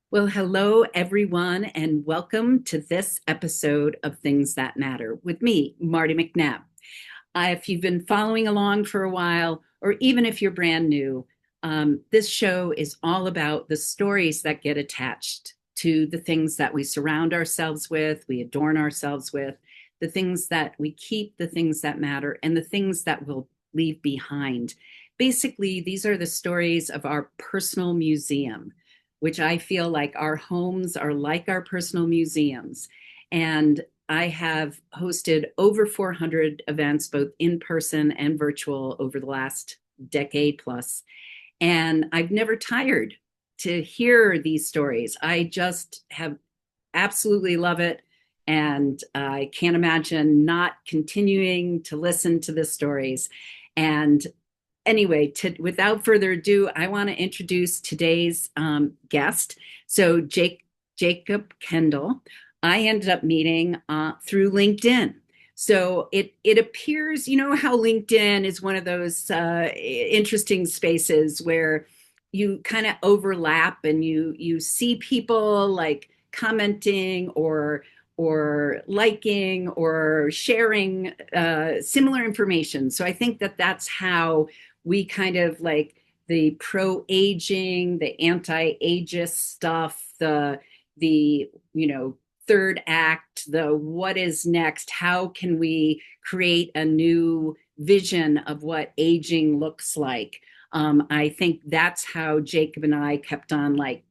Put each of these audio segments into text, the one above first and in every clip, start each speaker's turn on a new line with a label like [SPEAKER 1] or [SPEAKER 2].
[SPEAKER 1] Well, hello, everyone, and welcome to this episode of Things That Matter with me, Martie McNabb. If you've been following along for a while, or even if you're brand new, this show is all about the stories that get attached to the things that we surround ourselves with, we adorn ourselves with, the things that we keep, the things that matter, and the things that we'll leave behind. Basically, these are the stories of our personal museum, which I feel like our homes are like our personal museums. And I have hosted over 400 events, both in person and virtual, over the last decade plus. And I've never tired to hear these stories. I just have absolutely love it. And I can't imagine not continuing to listen to the stories. And anyway, without further ado, I want to introduce today's guest. So, Jacob Kendall, I ended up meeting through LinkedIn. So it appears, you know how LinkedIn is one of those interesting spaces where you kind of overlap and you see people like commenting or liking or sharing similar information. So I think that that's how we kind of like the pro-aging, the anti-ageist stuff, the third act, the what is next, how can we create a new vision of what aging looks like. I think that's how Jacob and I kept on like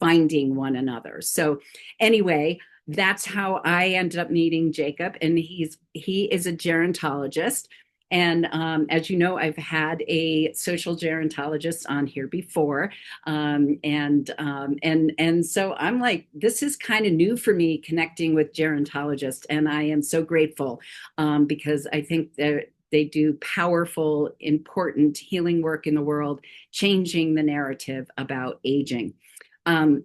[SPEAKER 1] finding one another. So anyway, that's how I ended up meeting Jacob, and he is a gerontologist. And as you know, I've had a social gerontologist on here before, and so I'm like, this is kind of new for me connecting with gerontologists, and I am so grateful because I think they do powerful, important healing work in the world, changing the narrative about aging. Um,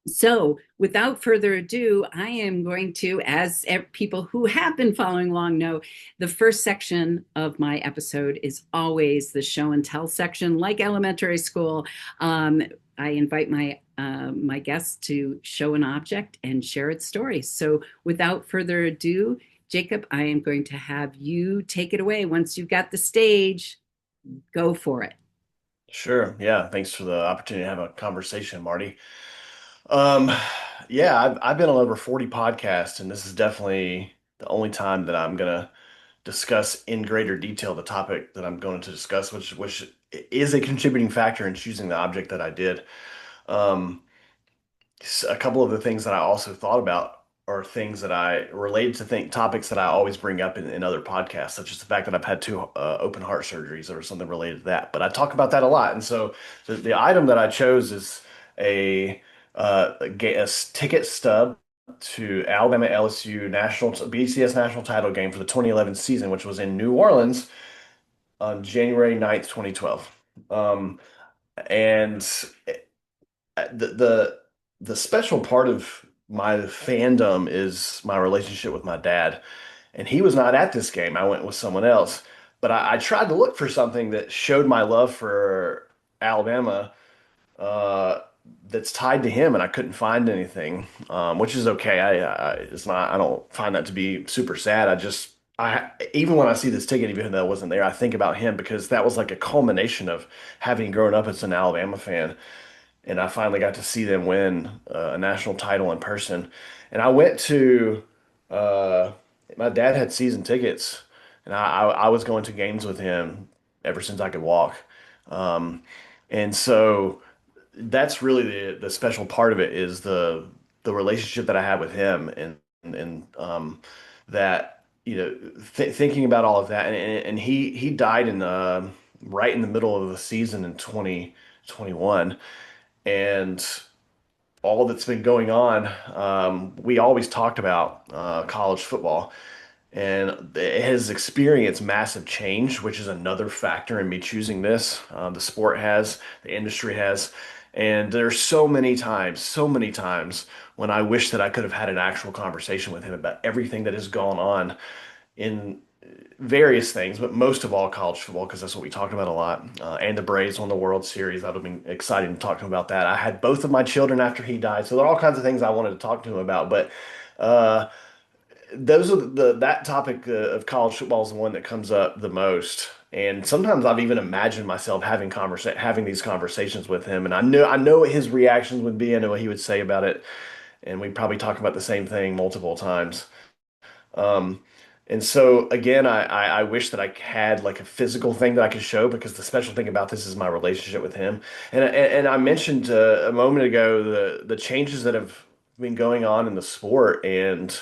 [SPEAKER 1] so, without further ado, I am going to, as people who have been following along know, the first section of my episode is always the show and tell section, like elementary school. Um, I invite my guests to show an object and share its story. So, without further ado, Jacob, I am going to have you take it away. Once you've got the stage, go for it.
[SPEAKER 2] Sure. Yeah. Thanks for the opportunity to have a conversation, Marty. Um, yeah, I've been on over 40 podcasts, and this is definitely the only time that I'm gonna discuss in greater detail the topic that I'm going to discuss, which is a contributing factor in choosing the object that I did. Um, a couple of the things that I also thought about are things that I related to think topics that I always bring up in other podcasts, such as the fact that I've had two open heart surgeries or something related to that. But I talk about that a lot. And so the item that I chose is a ticket stub to Alabama LSU National BCS National Title game for the 2011 season, which was in New Orleans on January 9th, 2012. And the the special part of my fandom is my relationship with my dad, and he was not at this game. I went with someone else, but I tried to look for something that showed my love for Alabama uh, that's tied to him, and I couldn't find anything, which is okay. It's not. I don't find that to be super sad. I even when I see this ticket, even though it wasn't there, I think about him because that was like a culmination of having grown up as an Alabama fan, and I finally got to see them win a national title in person. And I went to uh, my dad had season tickets, and I was going to games with him ever since I could walk. Um, and so that's really the special part of it is the relationship that I have with him, and that thinking about all of that, and he died in right in the middle of the season in 2021, and all that's been going on. We always talked about college football, and it has experienced massive change, which is another factor in me choosing this. The sport has, the industry has, and there's so many times when I wish that I could have had an actual conversation with him about everything that has gone on in various things, but most of all college football because that's what we talked about a lot. And the Braves won the World Series. That would have been exciting to talk to him about that. I had both of my children after he died, so there are all kinds of things I wanted to talk to him about. But uh, those are that topic of college football is the one that comes up the most. And sometimes I've even imagined myself having these conversations with him, and I know what his reactions would be. I know what he would say about it, and we probably talk about the same thing multiple times. Um, and so again, I wish that I had like a physical thing that I could show because the special thing about this is my relationship with him. And I mentioned a moment ago the changes that have been going on in the sport, and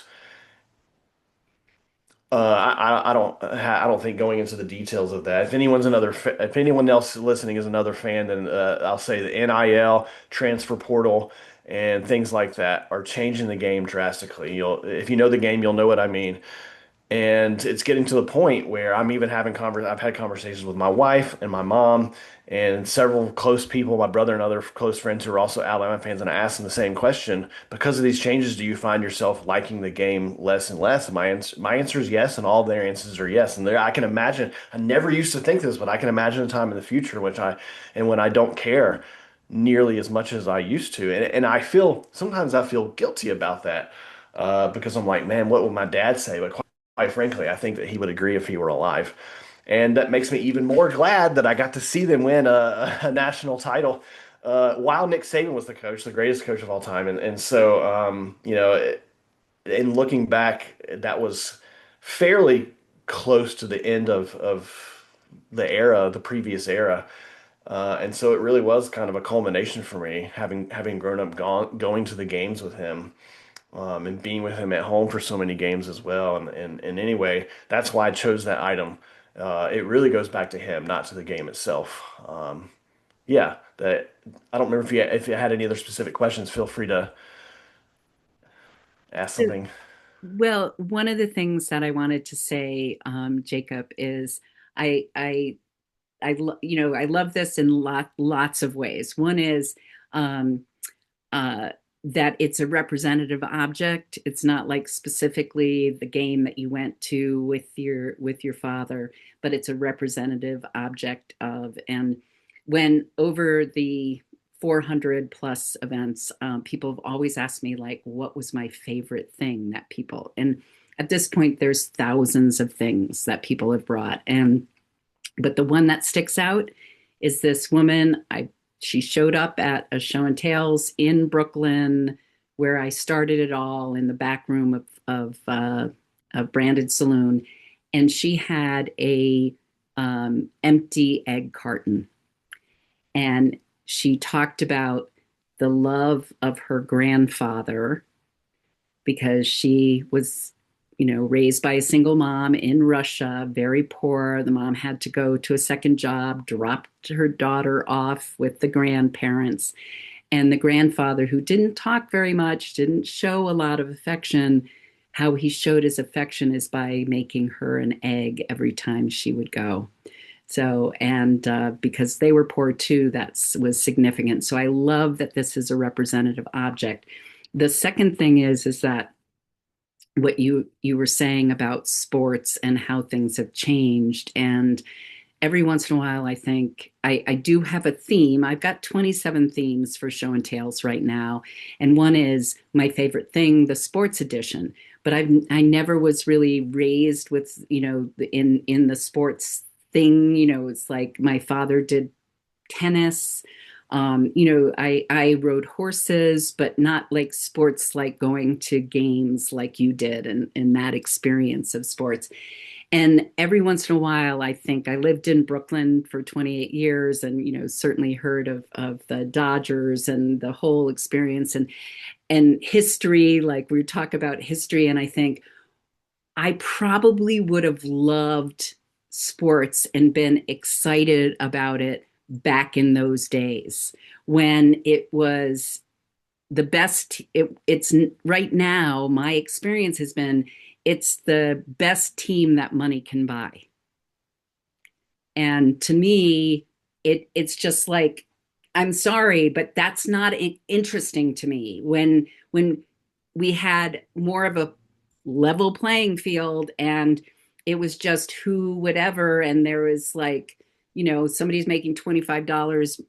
[SPEAKER 2] I don't think going into the details of that. If anyone else listening is another fan, then I'll say the NIL transfer portal and things like that are changing the game drastically. If you know the game, you'll know what I mean. And it's getting to the point where I've had conversations with my wife and my mom and several close people, my brother and other close friends who are also Alabama fans, and I asked them the same question. Because of these changes, do you find yourself liking the game less and less? And my answer is yes, and all their answers are yes. And I can imagine, I never used to think this, but I can imagine a time in the future when I don't care nearly as much as I used to. And sometimes I feel guilty about that because I'm like, man, what would my dad say? But quite frankly, I think that he would agree if he were alive. And that makes me even more glad that I got to see them win a national title while Nick Saban was the coach, the greatest coach of all time. And so, in looking back, that was fairly close to the end of the previous era. And so it really was kind of a culmination for me, having grown up going to the games with him and being with him at home for so many games as well. And anyway, that's why I chose that item. It really goes back to him, not to the game itself. Yeah, that I don't remember if you had any other specific questions. Feel free to ask something.
[SPEAKER 1] Well, one of the things that I wanted to say, Jacob, is I, I, I love this in lots of ways. One is um, uh, that it's a representative object. It's not like specifically the game that you went to with your father, but it's a representative object of. And when over the 400 plus events, people have always asked me like, what was my favorite thing that people and at this point there's thousands of things that people have brought, and but the one that sticks out is this woman. She showed up at a show and tales in Brooklyn, where I started it all in the back room of a branded saloon, and she had a empty egg carton, and she talked about the love of her grandfather because she was, raised by a single mom in Russia, very poor. The mom had to go to a second job, dropped her daughter off with the grandparents. And the grandfather, who didn't talk very much, didn't show a lot of affection, how he showed his affection is by making her an egg every time she would go. So, and because they were poor too, that was significant. So I love that this is a representative object. The second thing is that what you were saying about sports and how things have changed. And every once in a while, I think I do have a theme. I've got 27 themes for show and tales right now. And one is my favorite thing, the sports edition. But I never was really raised with, in the sports thing. It's like my father did tennis. I rode horses, but not like sports, like going to games like you did, and that experience of sports. And every once in a while, I think I lived in Brooklyn for 28 years, and certainly heard of the Dodgers and the whole experience, and history. Like we talk about history, and I think I probably would have loved sports and been excited about it back in those days when it was the best. It's right now, my experience has been it's the best team that money can buy. And to me, it's just like, I'm sorry, but that's not interesting to me. When we had more of a level playing field, and it was just who, whatever. And there was like, somebody's making $25,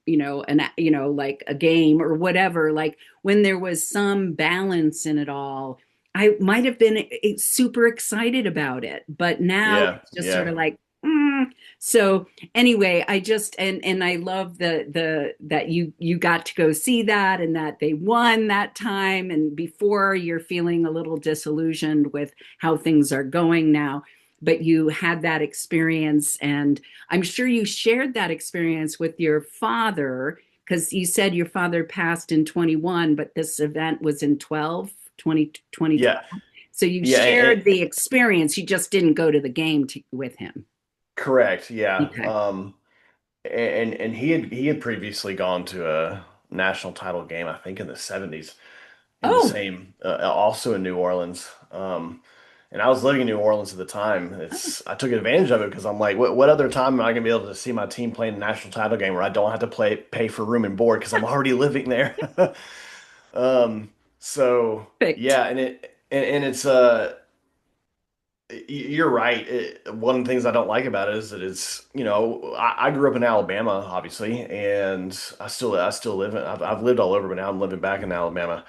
[SPEAKER 1] like a game or whatever. Like when there was some balance in it all, I might have been super excited about it, but now
[SPEAKER 2] Yeah,
[SPEAKER 1] it's just sort
[SPEAKER 2] yeah.
[SPEAKER 1] of like, mm. So anyway, I just and I love the that you got to go see that and that they won that time, and before you're feeling a little disillusioned with how things are going now, but you had that experience, and I'm sure you shared that experience with your father, because you said your father passed in 21, but this event was in 2012.
[SPEAKER 2] Yeah.
[SPEAKER 1] So you
[SPEAKER 2] Yeah,
[SPEAKER 1] shared the experience, you just didn't go to the game with him.
[SPEAKER 2] correct. Yeah.
[SPEAKER 1] Okay.
[SPEAKER 2] And he had previously gone to a national title game, I think in the 70s, in the
[SPEAKER 1] Oh,
[SPEAKER 2] same also in New Orleans. And I was living in New Orleans at the time.
[SPEAKER 1] oh,
[SPEAKER 2] I took advantage of it because I'm like, what other time am I gonna be able to see my team playing a national title game where I don't have to pay for room and board because I'm already living there? So
[SPEAKER 1] perfect.
[SPEAKER 2] yeah, and it's you're right. One of the things I don't like about it is that it's, I grew up in Alabama, obviously, and I still live I've lived all over, but now I'm living back in Alabama.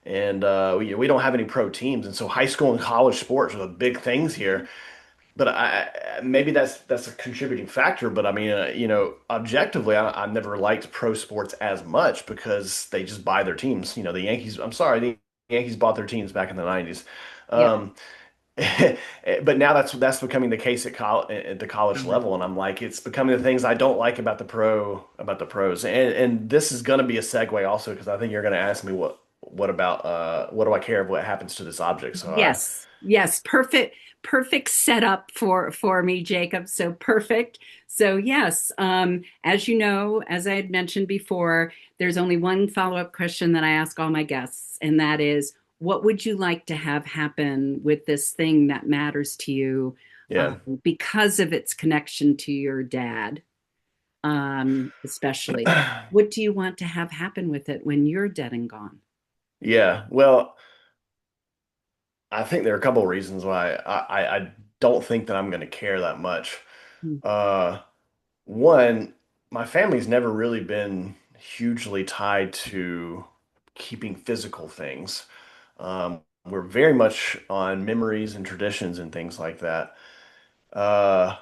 [SPEAKER 2] And we don't have any pro teams, and so high school and college sports are the big things here. But maybe that's a contributing factor. But I mean, objectively, I never liked pro sports as much because they just buy their teams. The Yankees. I'm sorry, the Yankees bought their teams back in the 90s.
[SPEAKER 1] Yeah.
[SPEAKER 2] Um, but now that's becoming the case at the college level, and I'm like, it's becoming the things I don't like about the pros, and this is going to be a segue also because I think you're going to ask me what about what do I care of what happens to this object? So
[SPEAKER 1] Yes. Yes. Perfect setup for me, Jacob. So perfect. So yes, as you know, as I had mentioned before, there's only one follow-up question that I ask all my guests, and that is, what would you like to have happen with this thing that matters to you,
[SPEAKER 2] yeah,
[SPEAKER 1] because of its connection to your dad, especially? What do you want to have happen with it when you're dead and gone?
[SPEAKER 2] yeah. Well, I think there are a couple of reasons why I don't think that I'm going to care that much.
[SPEAKER 1] Hmm.
[SPEAKER 2] Uh, One, my family's never really been hugely tied to keeping physical things. We're very much on memories and traditions and things like that. Uh,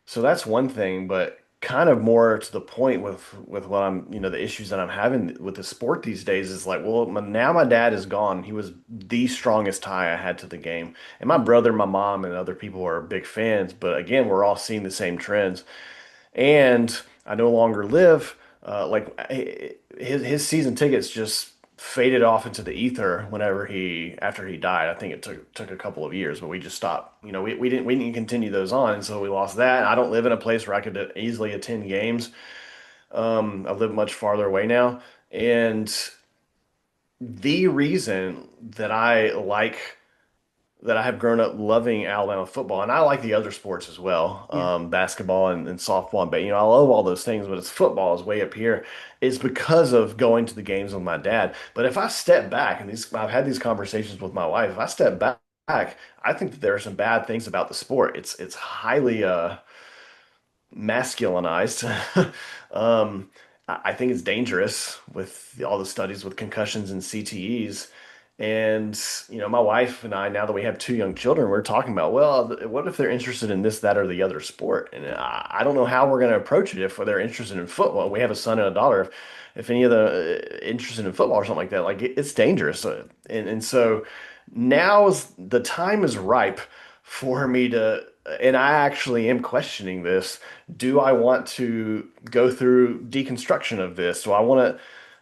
[SPEAKER 2] so that's one thing, but kind of more to the point with what the issues that I'm having with the sport these days is like, well, now my dad is gone. He was the strongest tie I had to the game, and my brother, my mom, and other people are big fans. But again, we're all seeing the same trends and I no longer live. His season tickets just faded off into the ether after he died. I think it took a couple of years, but we just stopped. We didn't continue those on, and so we lost that. I don't live in a place where I could easily attend games. I live much farther away now, and the reason that I have grown up loving Alabama football, and I like the other sports as well,
[SPEAKER 1] Yeah.
[SPEAKER 2] basketball and softball, but I love all those things. But it's football is way up here. It's because of going to the games with my dad. But if I step back, and I've had these conversations with my wife, if I step back, I think that there are some bad things about the sport. It's highly masculinized. um, I think it's dangerous with all the studies with concussions and CTEs. And, my wife and I, now that we have two young children, we're talking about, well, what if they're interested in this, that, or the other sport? And I don't know how we're going to approach it if they're interested in football. We have a son and a daughter. If any of the interested in football or something like that, like it's dangerous. And so now's the time is ripe for me to, and I actually am questioning this. Do I want to go through deconstruction of this? Do I want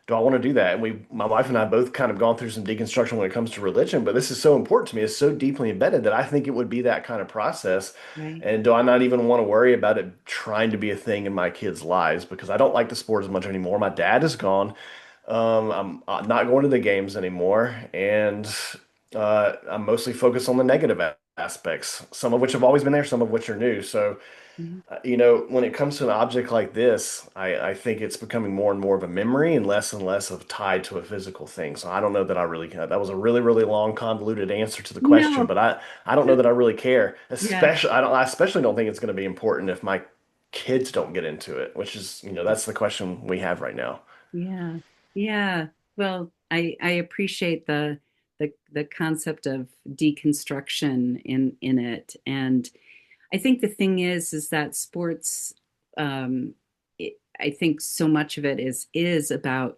[SPEAKER 2] to do that? And my wife and I both kind of gone through some deconstruction when it comes to religion, but this is so important to me. It's so deeply embedded that I think it would be that kind of process.
[SPEAKER 1] Right.
[SPEAKER 2] And do I not even want to worry about it trying to be a thing in my kids' lives because I don't like the sport as much anymore. My dad is gone. I'm not going to the games anymore, and I'm mostly focused on the negative aspects, some of which have always been there, some of which are new. So
[SPEAKER 1] Mhm.
[SPEAKER 2] when it comes to an object like this, I think it's becoming more and more of a memory and less of tied to a physical thing. So I don't know that I really care. That was a really, really long, convoluted answer to the question,
[SPEAKER 1] No,
[SPEAKER 2] but I don't know that I really care.
[SPEAKER 1] yeah,
[SPEAKER 2] I especially don't think it's going to be important if my kids don't get into it, which is, that's the question we have right now.
[SPEAKER 1] yeah, yeah. Well, I appreciate the concept of deconstruction in it, and I think the thing is that sports, I think so much of it is about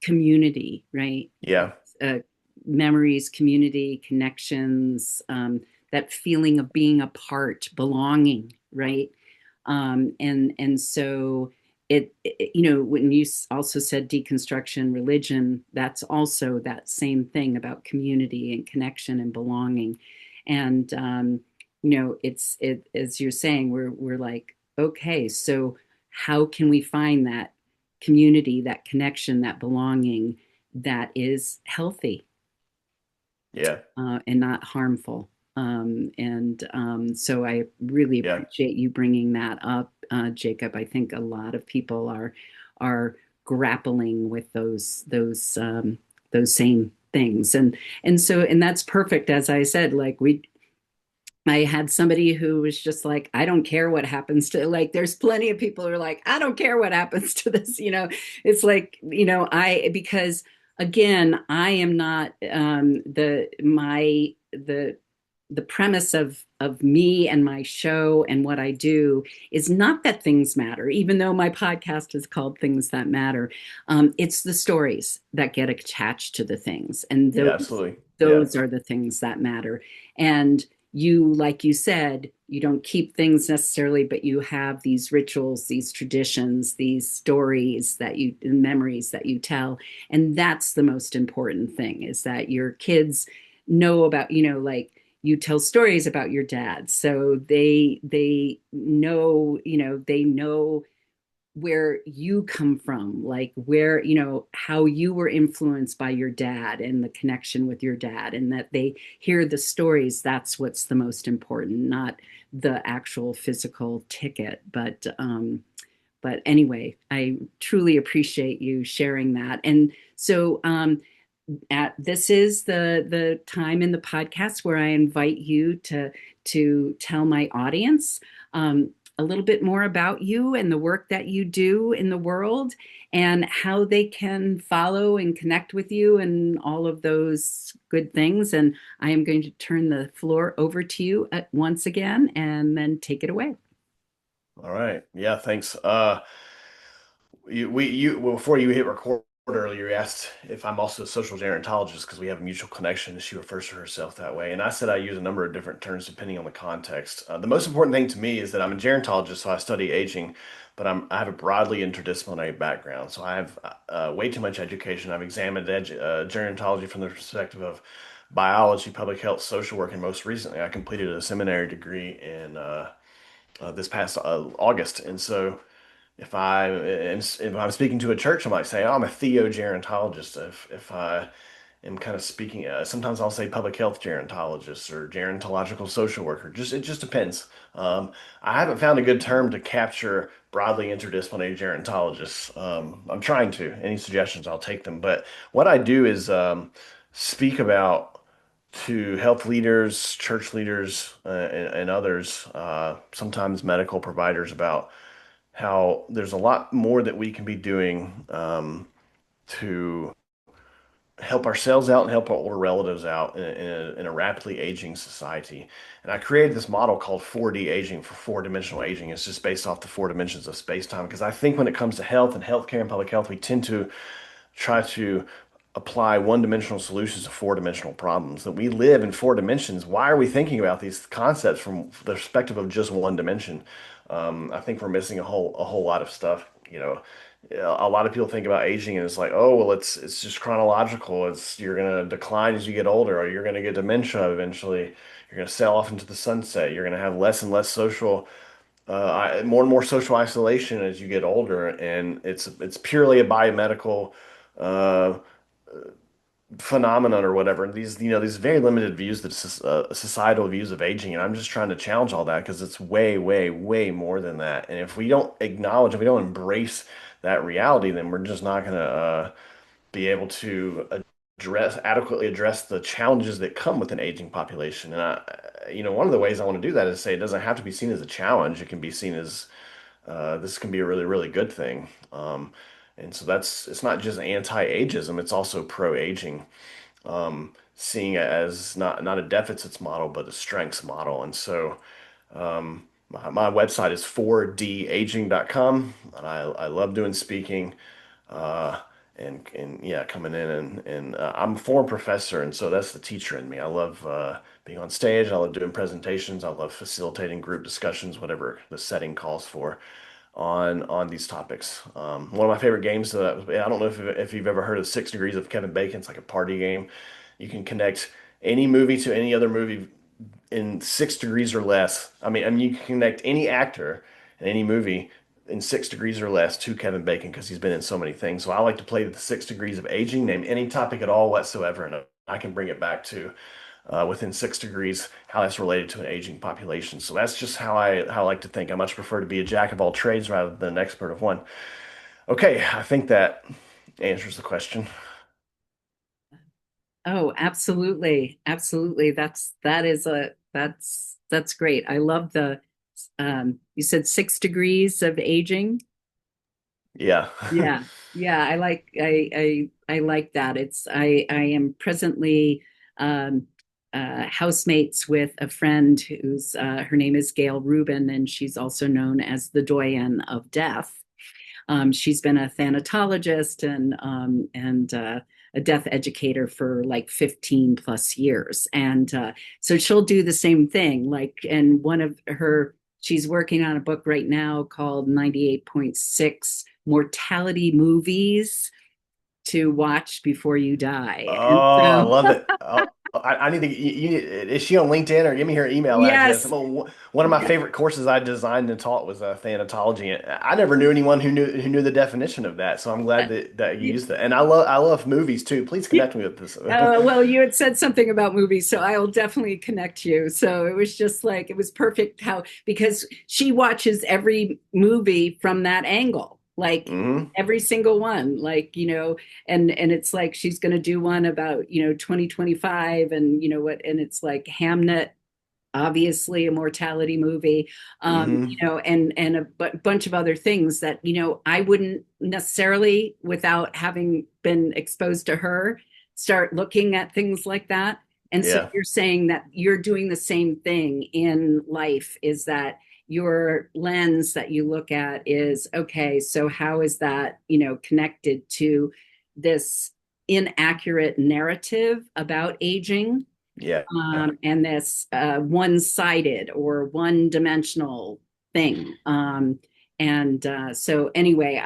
[SPEAKER 1] community, right?
[SPEAKER 2] Yeah.
[SPEAKER 1] Uh, Memories, community, connections, that feeling of being a part, belonging, right? And so when you also said deconstruction, religion, that's also that same thing about community and connection and belonging. And it's as you're saying, we're like, okay, so how can we find that community, that connection, that belonging that is healthy
[SPEAKER 2] Yeah.
[SPEAKER 1] and not harmful. So I really
[SPEAKER 2] Yeah.
[SPEAKER 1] appreciate you bringing that up, Jacob. I think a lot of people are grappling with those same things, and that's perfect. As I said, I had somebody who was just like, I don't care what happens to, like, there's plenty of people who are like, I don't care what happens to this. It's like, because again, I am not, the premise of me and my show and what I do is not that things matter, even though my podcast is called Things That Matter. It's the stories that get attached to the things. And
[SPEAKER 2] Yeah, absolutely. Yeah.
[SPEAKER 1] those are the things that matter. And like you said, you don't keep things necessarily, but you have these rituals, these traditions, these stories memories that you tell. And that's the most important thing, is that your kids know about, like, you tell stories about your dad. So they know, they know where you come from, like where, how you were influenced by your dad and the connection with your dad, and that they hear the stories. That's what's the most important, not the actual physical ticket. But anyway, I truly appreciate you sharing that. And so, this is the time in the podcast where I invite you to tell my audience a little bit more about you and the work that you do in the world, and how they can follow and connect with you and all of those good things. And I am going to turn the floor over to you once again, and then take it away.
[SPEAKER 2] All right. Yeah, thanks. Well, before you hit record earlier, you asked if I'm also a social gerontologist because we have a mutual connection, and she refers to herself that way. And I said I use a number of different terms depending on the context. The most important thing to me is that I'm a gerontologist, so I study aging, but I have a broadly interdisciplinary background. So I have way too much education. I've examined gerontology from the perspective of biology, public health, social work, and most recently, I completed a seminary degree in this past August. And so if I'm speaking to a church, I might say, oh, I'm a theogerontologist. If I am kind of speaking, sometimes I'll say public health gerontologist or gerontological social worker. It just depends. I haven't found a good term to capture broadly interdisciplinary gerontologists. I'm trying to. Any suggestions, I'll take them. But what I do is speak about to health leaders, church leaders, and others, sometimes medical providers, about how there's a lot more that we can be doing to help ourselves out and help our older relatives out in a rapidly aging society. And I created this model called 4D aging, for four-dimensional aging. It's just based off the four dimensions of space-time, because I think when it comes to health and healthcare and public health, we tend to try to apply one-dimensional solutions to four-dimensional problems. That we live in four dimensions. Why are we thinking about these concepts from the perspective of just one dimension? I think we're missing a whole lot of stuff. A lot of people think about aging and it's like, oh, well, it's just chronological. You're gonna decline as you get older, or you're gonna get dementia eventually. You're gonna sail off into the sunset. You're gonna have less and less more and more social isolation as you get older, and it's purely a biomedical uh, phenomenon or whatever. These, these very limited views that societal views of aging, and I'm just trying to challenge all that because it's way, way, way more than that. And if we don't acknowledge, if we don't embrace that reality, then we're just not going to be able to adequately address the challenges that come with an aging population. And one of the ways I want to do that is say it doesn't have to be seen as a challenge. It can be seen as this can be a really, really good thing. And so it's not just anti-ageism, it's also pro-aging, seeing it as not a deficits model, but a strengths model. And so my website is 4daging.com, and I love doing speaking. Uh, and yeah, coming in and I'm a former professor, and so that's the teacher in me. I love being on stage. I love doing presentations. I love facilitating group discussions, whatever the setting calls for on these topics. One of my favorite games, I don't know if you've ever heard of 6 Degrees of Kevin Bacon. It's like a party game. You can connect any movie to any other movie in 6 degrees or less. I mean, you can connect any actor in any movie in 6 degrees or less to Kevin Bacon because he's been in so many things. So I like to play the 6 degrees of aging, name any topic at all whatsoever, and I can bring it back to within 6 degrees, how that's related to an aging population. So that's just how I like to think. I much prefer to be a jack of all trades rather than an expert of one. Okay, I think that answers the question.
[SPEAKER 1] Oh, absolutely. Absolutely. That's great. I love the you said 6 degrees of aging.
[SPEAKER 2] Yeah.
[SPEAKER 1] Yeah. Yeah, I like that. I am presently housemates with a friend who's her name is Gail Rubin, and she's also known as the doyen of death. She's been a thanatologist and a death educator for like 15 plus years. And so she'll do the same thing. Like, and she's working on a book right now called 98.6 Mortality Movies to Watch Before You Die. And
[SPEAKER 2] Oh, I
[SPEAKER 1] so,
[SPEAKER 2] love it. Oh, I need to. Is she on LinkedIn or give me her email address?
[SPEAKER 1] yes.
[SPEAKER 2] One of my favorite courses I designed and taught was thanatology, and I never knew anyone who knew the definition of that. So I'm glad that you used it. And I love movies too. Please connect me with this.
[SPEAKER 1] Well, you had said something about movies, so I'll definitely connect you. So it was just like, it was perfect because she watches every movie from that angle, like
[SPEAKER 2] Hmm.
[SPEAKER 1] every single one, like, and it's like she's going to do one about, 2025 and and it's like Hamnet, obviously a mortality movie,
[SPEAKER 2] Hmm.
[SPEAKER 1] and a bunch of other things that I wouldn't necessarily, without having been exposed to her, start looking at things like that. And so
[SPEAKER 2] Yeah.
[SPEAKER 1] you're saying that you're doing the same thing in life, is that your lens that you look at is okay, so how is that connected to this inaccurate narrative about aging,
[SPEAKER 2] Yeah.
[SPEAKER 1] and this one-sided or one-dimensional thing. And so anyway,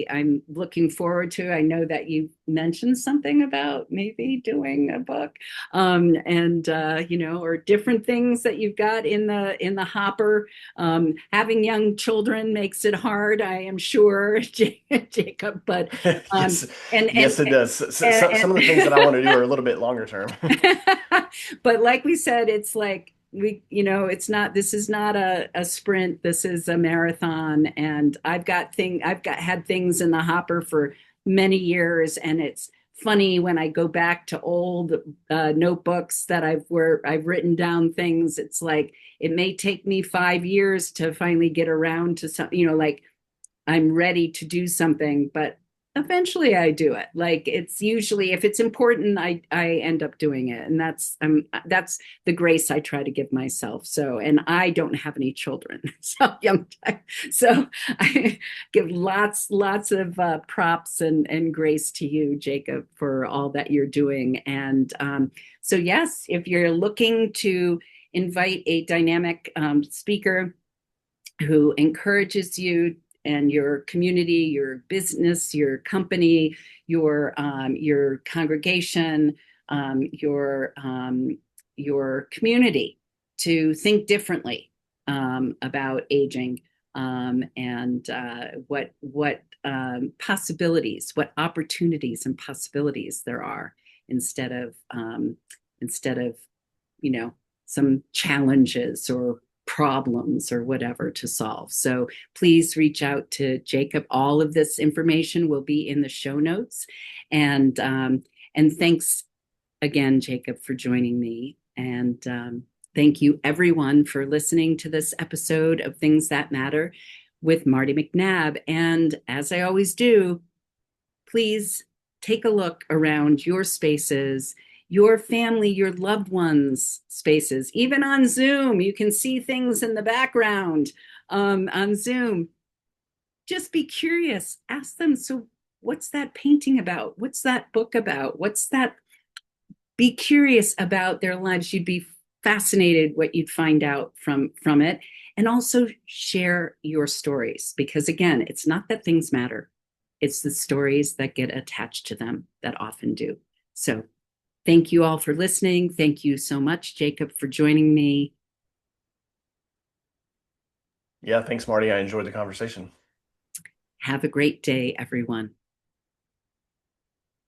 [SPEAKER 1] I'm looking forward to. I know that you mentioned something about maybe doing a book, and or different things that you've got in the hopper. Having young children makes it hard, I am sure, Jacob. But um,
[SPEAKER 2] Yes.
[SPEAKER 1] and and
[SPEAKER 2] Yes, it does. Some of the things that I
[SPEAKER 1] and,
[SPEAKER 2] want to do are a little bit longer term.
[SPEAKER 1] but like we said, it's like it's not, this is not a sprint, this is a marathon. And I've got had things in the hopper for many years. And it's funny when I go back to old notebooks that where I've written down things. It's like, it may take me 5 years to finally get around to some, like I'm ready to do something, but eventually I do it. Like, it's usually, if it's important, I end up doing it. And that's the grace I try to give myself. So, and I don't have any children, so young, so I give lots of props and grace to you, Jacob, for all that you're doing. And so yes, if you're looking to invite a dynamic speaker who encourages you and your community, your business, your company, your congregation, your community, to think differently about aging, and what possibilities, what opportunities and possibilities there are instead of instead of you know some challenges or problems or whatever to solve. So please reach out to Jacob. All of this information will be in the show notes. And thanks again, Jacob, for joining me. And thank you, everyone, for listening to this episode of Things That Matter with Martie McNabb. And as I always do, please take a look around your spaces, your family, your loved ones' spaces. Even on Zoom, you can see things in the background on Zoom. Just be curious. Ask them, so what's that painting about? What's that book about? What's that? Be curious about their lives. You'd be fascinated what you'd find out from it. And also share your stories, because again, it's not that things matter. It's the stories that get attached to them that often do. So thank you all for listening. Thank you so much, Jacob, for joining me.
[SPEAKER 2] Yeah, thanks, Marty. I enjoyed the conversation.
[SPEAKER 1] Have a great day, everyone.